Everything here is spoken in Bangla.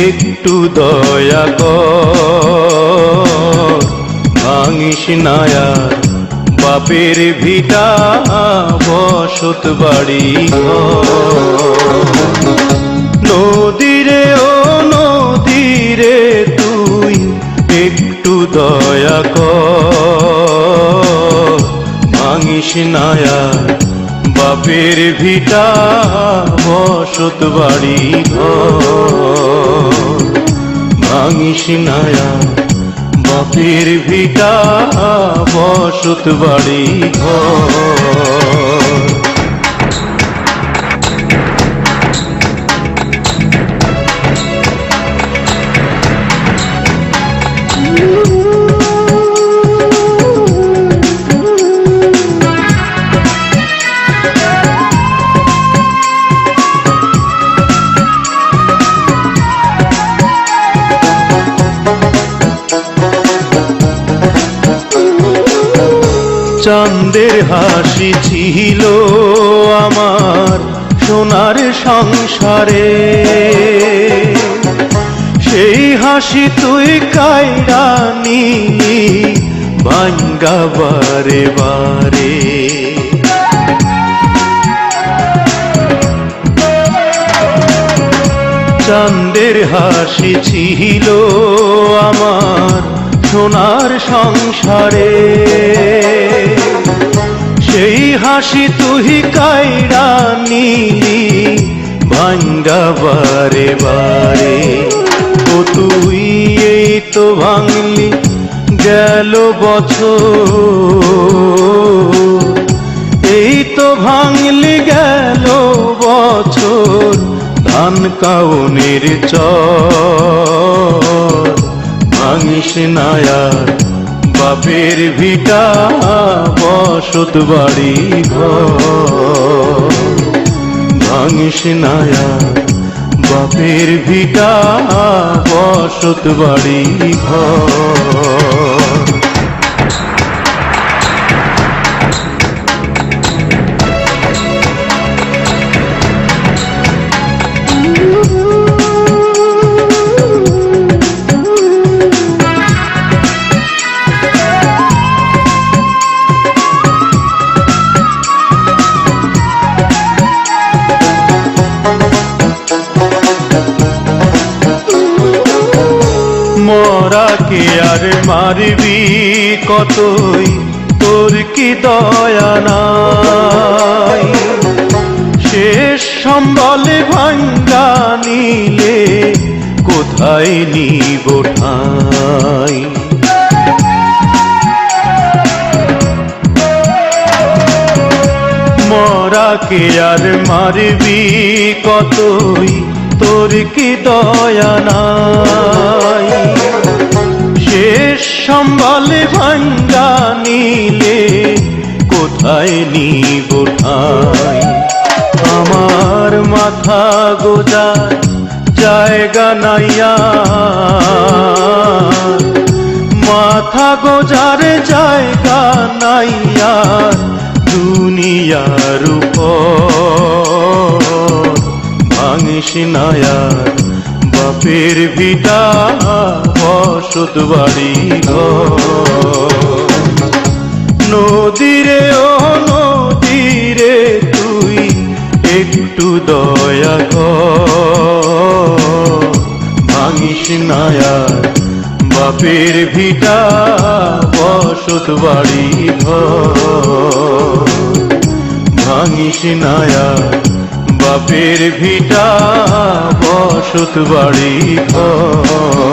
একটু দয়া কর, ভাঙিস না আর বাপের ভিটা বসত বাড়ি ঘর। নদীরে ও নদীরে তুই একটু দয়া কর, ভাঙিস না আর বাপের ভিটা বসত বাড়ি ঘর। ভাঙিস না আর বাপের ভিটা বসত বাড়ি ঘর। চাঁদের হাসি ছিল আমার সোনার সংসারে, সেই হাসি তুই কাইরা নিলি ভাঙ্গা বারে বারে। চাঁদের হাসি ছিল আমার সোনার সংসারে, সেই হাসি তুই কাইরা নিলি ভাঙ্গা বারে বারে। ও তুই এই তো ভাঙলি গেল বছর, এই তো ভাঙলি গেল বছর ধান কাউনের চর। ভাঙিস না আর বাপের ভিটা বসত বাড়ি ঘর। ভাঙিস না আর বাপের ভিটা বসত বাড়ি ঘর। মরাকে আর মারবি কতই, তোর কি দয়া নাই? শেষ সম্বলে ভাঙ্গা নিলে কোথায় নিব ঠাই? মরাকে আর মারবি কতই, তোর কি দয়া নাই? শেষ সম্বলে ভাঙ্গা নিলে কোথায় নিব ঠাই? আমার মাথা গোজার জায়গা নাইয়া, মাথা গোজার জায়গা নাইয়া দুনিয়ার উপর। ভাঙিস না আর বাপের ভিটা বসত বাড়ি ঘর। নদীরে ও নদীরে তুই একটু দয়া কর, ভাঙিস না আর বাপের ভিটা বসত বাড়ি ঘর। ভাঙিস না আর বাপের ভিটা বসত বাড়ি ঘর।